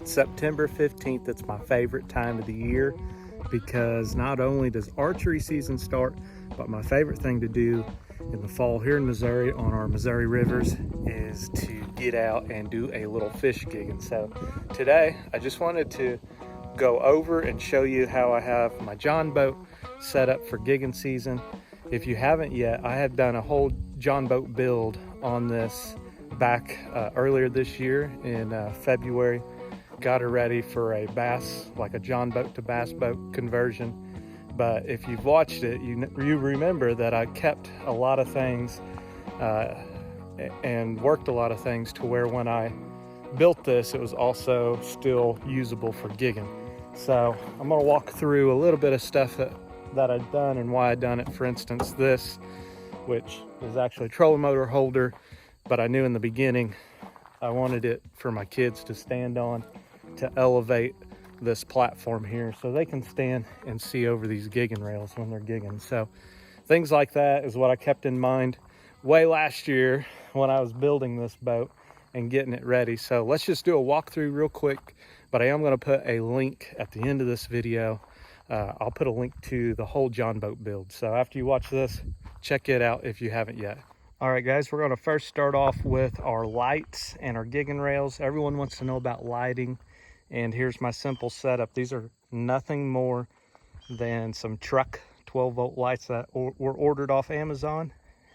September 15th, it's my favorite time of the year because not only does archery season start, but my favorite thing to do in the fall here in Missouri on our Missouri rivers is to get out and do a little fish gigging. So today I just wanted to go over and show you how I have my John boat set up for gigging season. If you haven't yet, I had done a whole John boat build on this back earlier this year in February. Got her ready for a bass, like a John boat to bass boat conversion. But if you've watched it, you remember that I kept a lot of things and worked a lot of things to where when I built this, it was also still usable for gigging. So I'm gonna walk through a little bit of stuff that I've done and why I've done it. For instance, this, which is actually a trolling motor holder, but I knew in the beginning I wanted it for my kids to stand on to elevate this platform here so they can stand and see over these gigging rails when they're gigging. So things like that is what I kept in mind way last year when I was building this boat and getting it ready. So let's just do a walkthrough real quick, but I am going to put a link at the end of this video. I'll put a link to the whole John boat build. So after you watch this, check it out if you haven't yet. All right, guys, we're going to first start off with our lights and our gigging rails. Everyone wants to know about lighting, and here's my simple setup. These are nothing more than some truck 12-volt lights that were ordered off Amazon,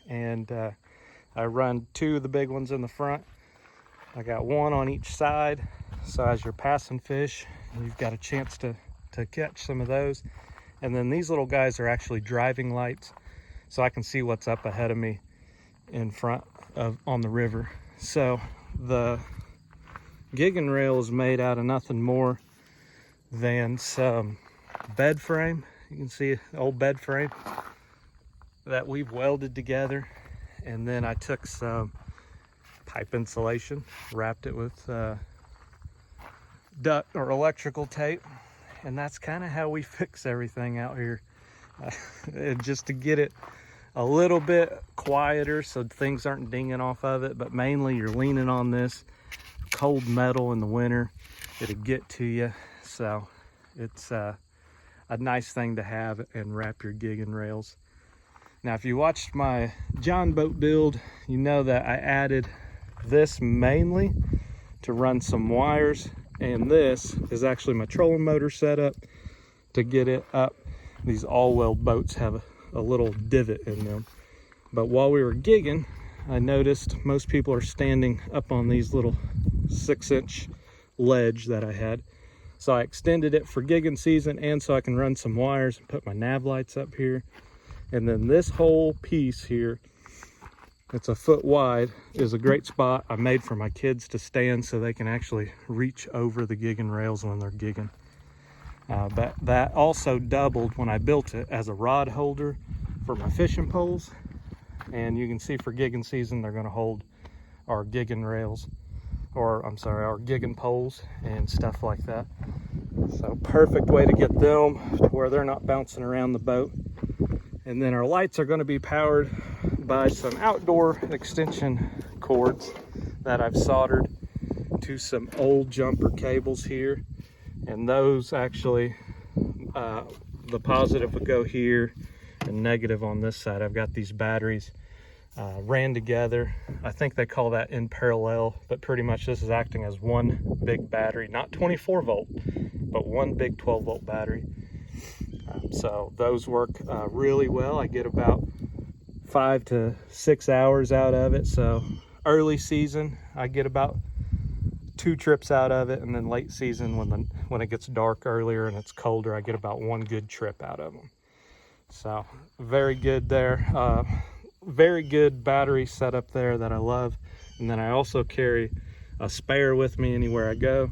and I run two of the big ones in the front. I got one on each side, so as you're passing fish, you've got a chance to catch some of those. And then these little guys are actually driving lights, so I can see what's up ahead of me in front of on the river. So the gigging rail is made out of nothing more than some bed frame. You can see an old bed frame that we've welded together, and then I took some pipe insulation, wrapped it with duct or electrical tape, and that's kind of how we fix everything out here, just to get it a little bit quieter so things aren't dinging off of it. But mainly you're leaning on this cold metal in the winter, it'll get to you. So it's a nice thing to have and wrap your gigging rails. Now if you watched my John boat build, you know that I added this mainly to run some wires, and this is actually my trolling motor setup to get it up. These all-weld boats have a little divot in them, but while we were gigging, I noticed most people are standing up on these little 6-inch ledge that I had, so I extended it for gigging season and so I can run some wires and put my nav lights up here. And then this whole piece here, it's a foot wide, is a great spot I made for my kids to stand so they can actually reach over the gigging rails when they're gigging. But that also doubled when I built it as a rod holder for my fishing poles. And you can see for gigging season, they're going to hold our gigging rails, or I'm sorry, our gigging poles and stuff like that. So perfect way to get them to where they're not bouncing around the boat. And then our lights are going to be powered by some outdoor extension cords that I've soldered to some old jumper cables here. And those actually, the positive would go here and negative on this side. I've got these batteries ran together. I think they call that in parallel, but pretty much this is acting as one big battery, not 24 volt, but one big 12-volt battery. So those work really well. I get about 5 to 6 hours out of it. So early season, I get about 2 trips out of it, and then late season when it gets dark earlier and it's colder, I get about 1 good trip out of them. So very good there. Very good battery setup there that I love. And then I also carry a spare with me anywhere I go.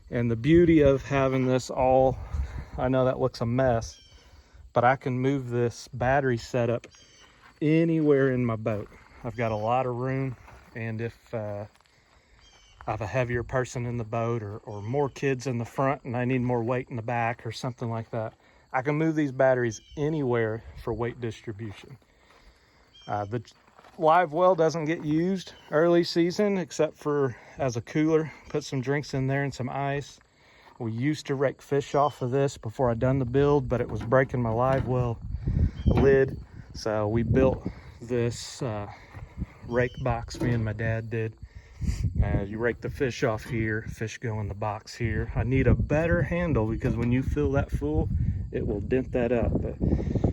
And the beauty of having this all, I know that looks a mess, but I can move this battery setup anywhere in my boat. I've got a lot of room, and if I have a heavier person in the boat or more kids in the front and I need more weight in the back or something like that, I can move these batteries anywhere for weight distribution. live well doesn't get used early season except for as a cooler. Put some drinks in there and some ice. We used to rake fish off of this before I done the build, but it was breaking my live well lid. So we built this rake box, me and my dad did. You rake the fish off here, fish go in the box here. I need a better handle because when you fill that full, it will dent that up. But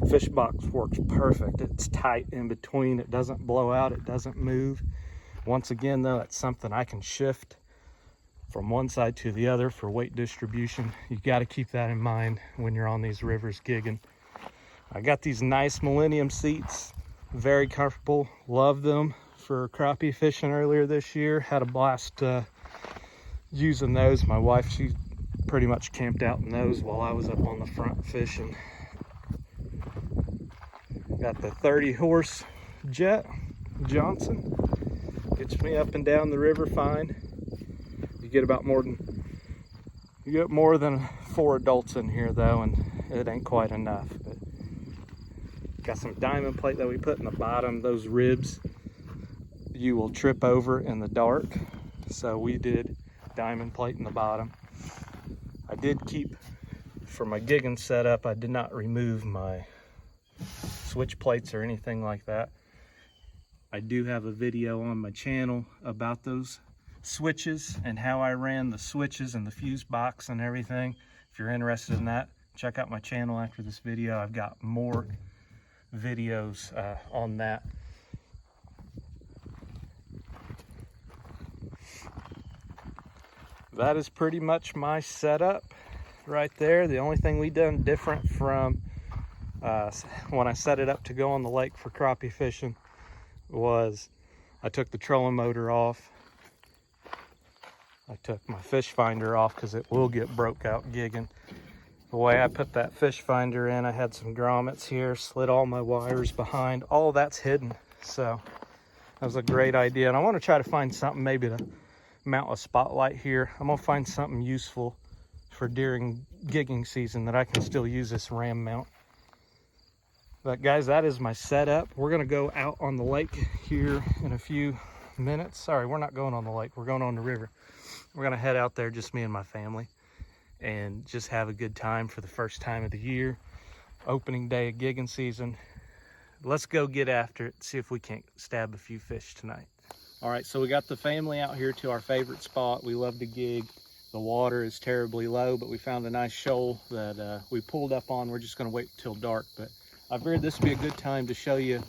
fish box works perfect. It's tight in between. It doesn't blow out. It doesn't move. Once again, though, it's something I can shift from one side to the other for weight distribution. You got to keep that in mind when you're on these rivers gigging. I got these nice Millennium seats, very comfortable. Love them for crappie fishing earlier this year. Had a blast using those. My wife, she pretty much camped out in those while I was up on the front fishing. Got the 30 horse jet Johnson. Gets me up and down the river fine. You get more than 4 adults in here though, and it ain't quite enough. But got some diamond plate that we put in the bottom. Those ribs you will trip over in the dark, so we did diamond plate in the bottom. I did keep, for my gigging setup, I did not remove my switch plates or anything like that. I do have a video on my channel about those switches and how I ran the switches and the fuse box and everything. If you're interested in that, check out my channel after this video. I've got more videos on that. That is pretty much my setup right there. The only thing we done different from when I set it up to go on the lake for crappie fishing was I took the trolling motor off. I took my fish finder off because it will get broke out gigging. The way I put that fish finder in, I had some grommets here, slid all my wires behind. All that's hidden, so that was a great idea. And I want to try to find something maybe to mount a spotlight here. I'm gonna find something useful for during gigging season that I can still use this ram mount. But guys, that is my setup. We're gonna go out on the lake here in a few minutes. Sorry, we're not going on the lake, we're going on the river. We're gonna head out there, just me and my family, and just have a good time for the first time of the year, opening day of gigging season. Let's go get after it, see if we can't stab a few fish tonight. All right, so we got the family out here to our favorite spot. We love to gig. The water is terribly low, but we found a nice shoal that we pulled up on. We're just gonna wait till dark, but I figured this would be a good time to show you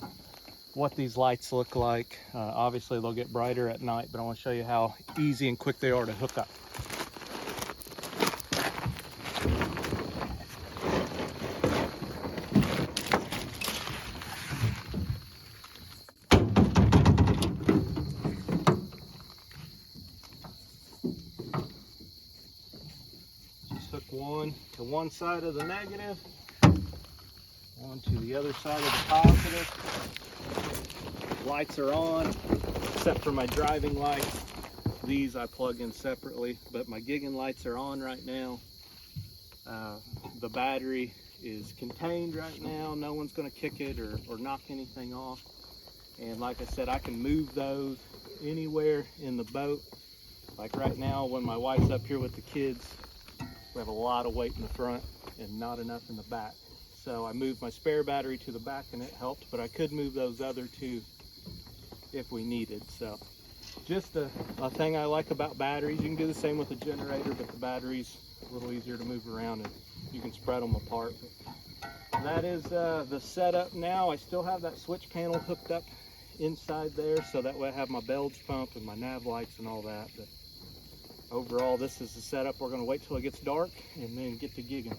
what these lights look like. Obviously they'll get brighter at night, but I wanna show you how easy and quick they are to hook up. Hook one to one side of the negative, one to the other side of the positive. Lights are on, except for my driving lights. These I plug in separately, but my gigging lights are on right now. The battery is contained right now. No one's gonna kick it or knock anything off. And like I said, I can move those anywhere in the boat. Like right now, when my wife's up here with the kids, we have a lot of weight in the front and not enough in the back. So I moved my spare battery to the back and it helped, but I could move those other two if we needed. So just a thing I like about batteries. You can do the same with a generator, but the battery's a little easier to move around and you can spread them apart. But that is the setup now. I still have that switch panel hooked up inside there, so that way I have my bilge pump and my nav lights and all that. But overall, this is the setup. We're going to wait till it gets dark and then get to gigging.